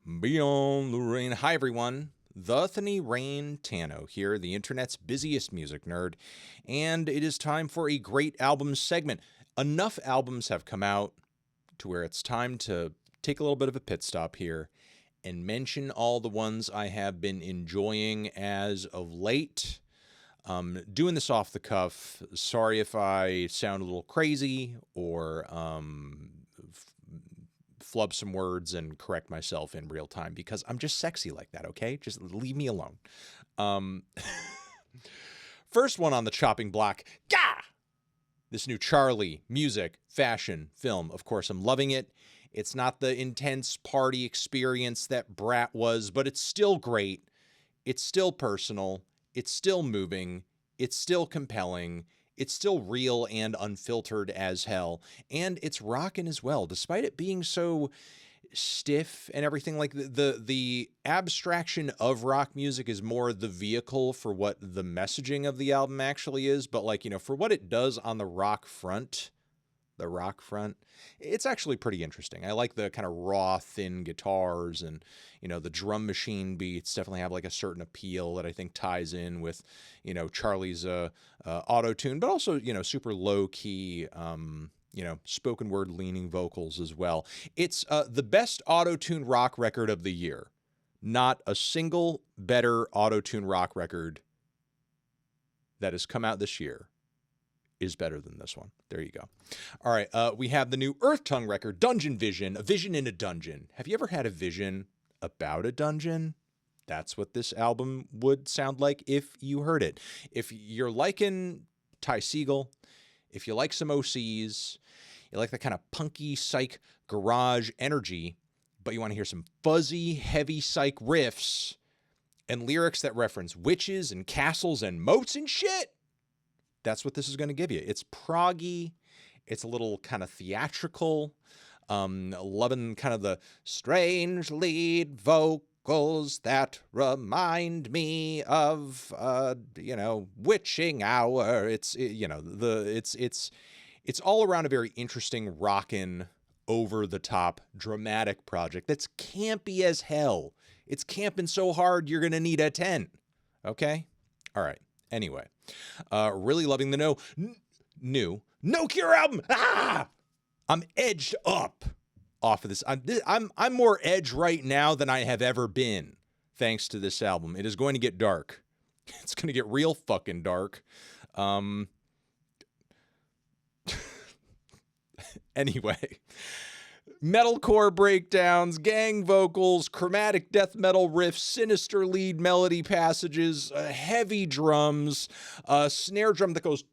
Beyond the Rain. Hi, everyone. The Rain Tano here, the internet's busiest music nerd, and it is time for a great albums segment. Enough albums have come out to where it's time to take a little bit of a pit stop here and mention all the ones I have been enjoying as of late. Doing this off the cuff. Sorry if I sound a little crazy or flub some words and correct myself in real time because I'm just sexy like that, okay? Just leave me alone. First one on the chopping block. Gah! This new Charli music, fashion, film. Of course, I'm loving it. It's not the intense party experience that Brat was, but it's still great. It's still personal. It's still moving. It's still compelling. It's still real and unfiltered as hell. And it's rockin' as well, despite it being so stiff and everything. Like the abstraction of rock music is more the vehicle for what the messaging of the album actually is. But like, you know, for what it does on the rock front, it's actually pretty interesting. I like the kind of raw, thin guitars and, you know, the drum machine beats definitely have like a certain appeal that I think ties in with, you know, Charli's auto-tune, but also, you know, super low-key, you know, spoken word leaning vocals as well. It's the best auto-tune rock record of the year. Not a single better auto-tune rock record that has come out this year is better than this one. There you go. All right, we have the new Earth Tongue record, Dungeon Vision, a vision in a dungeon. Have you ever had a vision about a dungeon? That's what this album would sound like if you heard it. If you're liking Ty Segall, if you like some OCs, you like that kind of punky psych garage energy, but you want to hear some fuzzy, heavy psych riffs and lyrics that reference witches and castles and moats and shit, that's what this is going to give you. It's proggy. It's a little kind of theatrical. Loving kind of the strange lead vocals that remind me of, you know, witching hour. It's all around a very interesting, rockin', over the top, dramatic project that's campy as hell. It's camping so hard you're gonna need a tent. Okay, all right. Anyway, really loving the new No Cure album. I'm edged up off of this. I'm more edge right now than I have ever been, thanks to this album. It is going to get dark. It's going to get real fucking dark. Anyway. Metalcore breakdowns, gang vocals, chromatic death metal riffs, sinister lead melody passages, heavy drums, snare drum that goes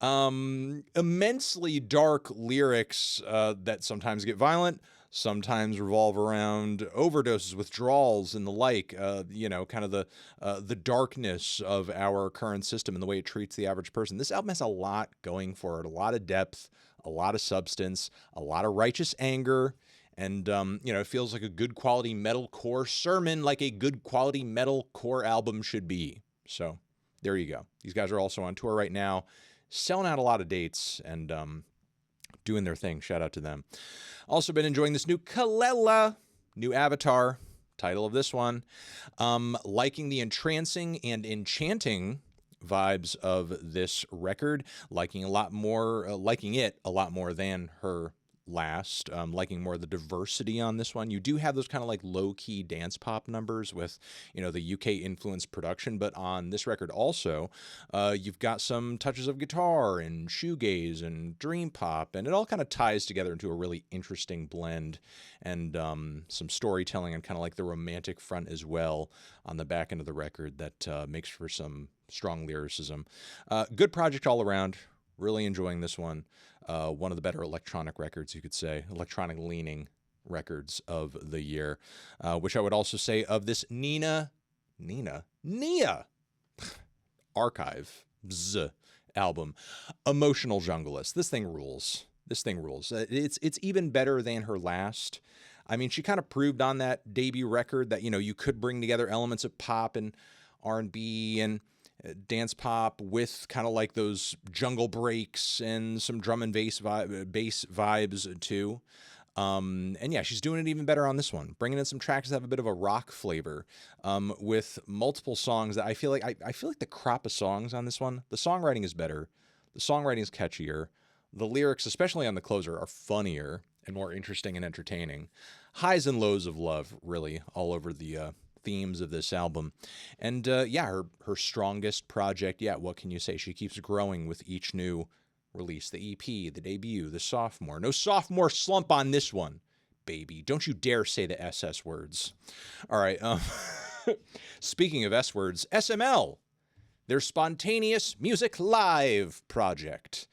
dwong, immensely dark lyrics that sometimes get violent, sometimes revolve around overdoses, withdrawals, and the like. You know, kind of the darkness of our current system and the way it treats the average person. This album has a lot going for it, a lot of depth, a lot of substance, a lot of righteous anger, and, you know, it feels like a good quality metalcore sermon, like a good quality metalcore album should be. So there you go. These guys are also on tour right now, selling out a lot of dates and doing their thing. Shout out to them. Also been enjoying this new Kelela, new Avatar, title of this one. Liking the entrancing and enchanting vibes of this record, liking it a lot more than her last, liking more of the diversity on this one. You do have those kind of like low-key dance pop numbers with, you know, the UK influenced production, but on this record also, you've got some touches of guitar and shoegaze and dream pop, and it all kind of ties together into a really interesting blend, and some storytelling and kind of like the romantic front as well on the back end of the record that makes for some strong lyricism. Good project all around. Really enjoying this one. One of the better electronic records, you could say, electronic leaning records of the year, which I would also say of this Nia Archives album, Emotional Junglist. This thing rules. It's even better than her last. I mean, she kind of proved on that debut record that, you know, you could bring together elements of pop and R&B and dance pop with kind of like those jungle breaks and some drum and bass vibes too. And yeah, she's doing it even better on this one, bringing in some tracks that have a bit of a rock flavor, with multiple songs that I feel like I feel like the crop of songs on this one, the songwriting is better, the songwriting is catchier, the lyrics, especially on the closer, are funnier and more interesting and entertaining. Highs and lows of love, really, all over the themes of this album. And yeah, her strongest project yet. What can you say? She keeps growing with each new release. The EP, the debut, the sophomore. No sophomore slump on this one, baby. Don't you dare say the SS words. All right. Speaking of S words, SML, their Spontaneous Music Live project.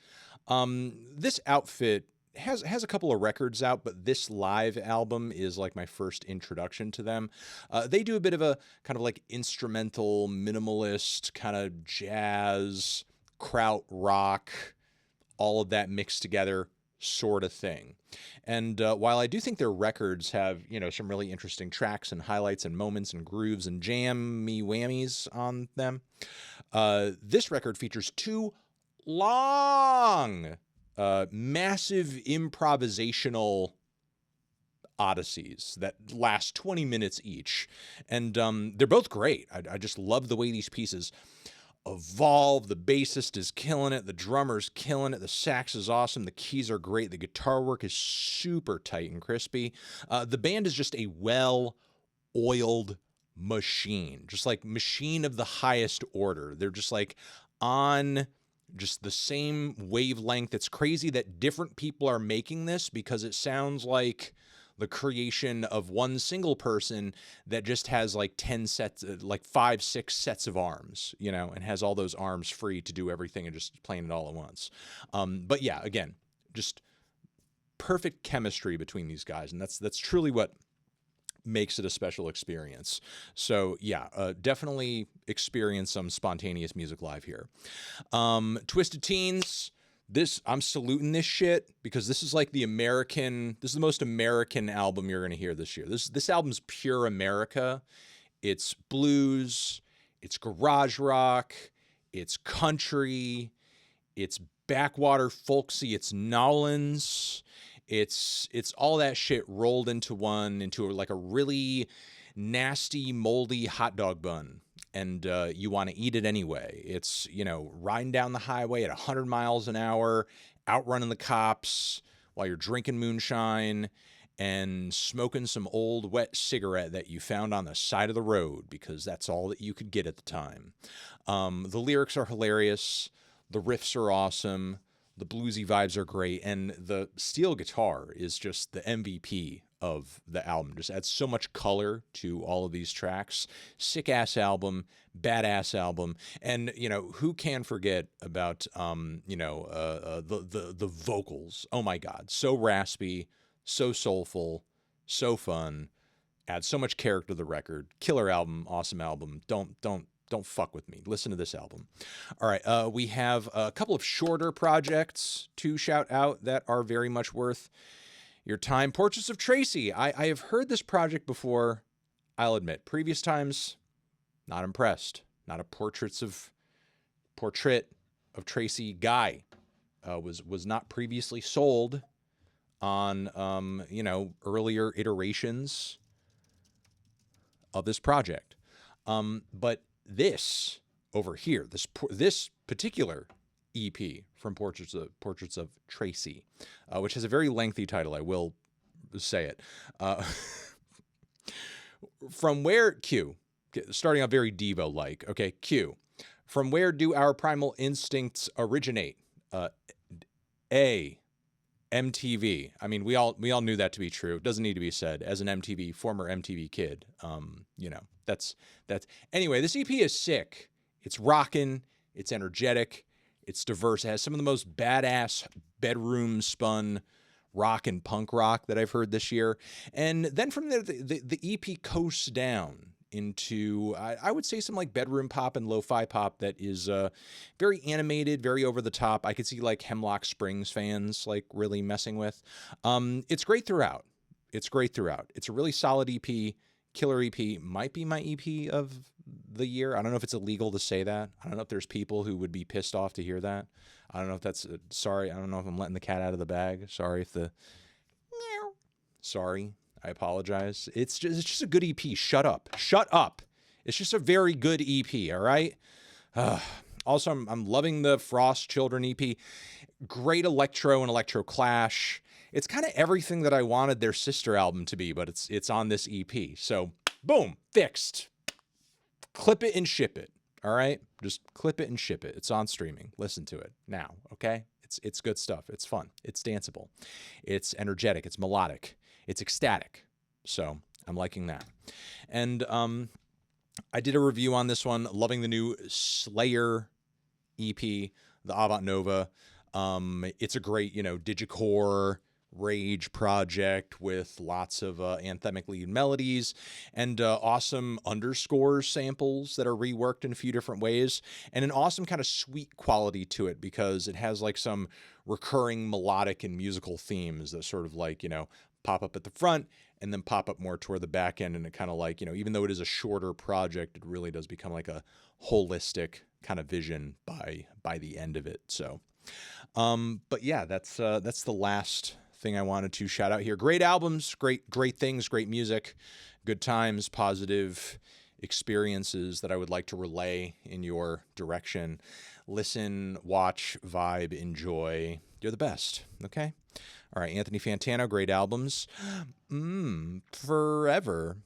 This outfit has a couple of records out, but this live album is like my first introduction to them. They do a bit of a kind of like instrumental, minimalist, kind of jazz, kraut rock, all of that mixed together sort of thing. And while I do think their records have, you know, some really interesting tracks and highlights and moments and grooves and jammy whammies on them, this record features two long, massive improvisational odysseys that last 20 minutes each. And they're both great. I just love the way these pieces evolve. The bassist is killing it. The drummer's killing it. The sax is awesome. The keys are great. The guitar work is super tight and crispy. The band is just a well-oiled machine, just like machine of the highest order. They're just like on just the same wavelength. It's crazy that different people are making this because it sounds like the creation of one single person that just has like 10 sets, like 5, 6 sets of arms, you know, and has all those arms free to do everything and just playing it all at once. But yeah, again, just perfect chemistry between these guys. And that's truly what makes it a special experience. So yeah, definitely experience some Spontaneous Music Live here. Twisted Teens, I'm saluting this shit because this is like this is the most American album you're going to hear this year. This album's pure America. It's blues, it's garage rock, it's country, it's backwater folksy, it's Nolans. It's all that shit rolled into like a really nasty, moldy hot dog bun. And you want to eat it anyway. It's, you know, riding down the highway at 100 miles an hour, outrunning the cops while you're drinking moonshine and smoking some old wet cigarette that you found on the side of the road because that's all that you could get at the time. The lyrics are hilarious. The riffs are awesome. The bluesy vibes are great. And the steel guitar is just the MVP of the album. Just adds so much color to all of these tracks. Sick ass album, badass album. And, you know, who can forget about, the vocals? Oh my God. So raspy, so soulful, so fun. Adds so much character to the record. Killer album, awesome album. Don't fuck with me. Listen to this album. All right. We have a couple of shorter projects to shout out that are very much worth your time. Portraits of Tracy. I have heard this project before. I'll admit, previous times, not impressed. Not a portrait of Tracy guy. Was not previously sold on earlier iterations of this project. But this over here, this particular EP from Portraits of Tracy, which has a very lengthy title, I will say it. From where starting out very Devo-like. Okay, Q. From where do our primal instincts originate? MTV. I mean, we all knew that to be true. It doesn't need to be said. As an former MTV kid, that's. Anyway, this EP is sick. It's rocking. It's energetic. It's diverse. It has some of the most badass bedroom spun rock and punk rock that I've heard this year. And then from there, the EP coasts down into, I would say, some like bedroom pop and lo-fi pop that is very animated, very over the top. I could see like Hemlock Springs fans like really messing with. It's great throughout. It's a really solid EP, killer EP. Might be my EP of the year. I don't know if it's illegal to say that. I don't know if there's people who would be pissed off to hear that. I don't know if that's sorry. I don't know if I'm letting the cat out of the bag. Sorry if the Sorry. I apologize. It's just a good EP. Shut up. Shut up. It's just a very good EP, all right? Also, I'm loving the Frost Children EP. Great electro and electro clash. It's kind of everything that I wanted their sister album to be, but it's on this EP. So, boom, fixed. Clip it and ship it, all right? Just clip it and ship it. It's on streaming. Listen to it now, okay? It's good stuff. It's fun. It's danceable. It's energetic. It's melodic. It's ecstatic. So, I'm liking that. And I did a review on this one, loving the new Slayr EP, the AVANT NOVA. It's a great, digicore rage project with lots of anthemic lead melodies and awesome underscore samples that are reworked in a few different ways, and an awesome kind of sweet quality to it because it has like some recurring melodic and musical themes that sort of like, pop up at the front and then pop up more toward the back end. And it kind of like, even though it is a shorter project, it really does become like a holistic kind of vision by the end of it. So, but yeah, that's the last thing I wanted to shout out here. Great albums, great things, great music, good times, positive experiences that I would like to relay in your direction. Listen, watch, vibe, enjoy. You're the best. Okay. All right. Anthony Fantano, great albums. Forever.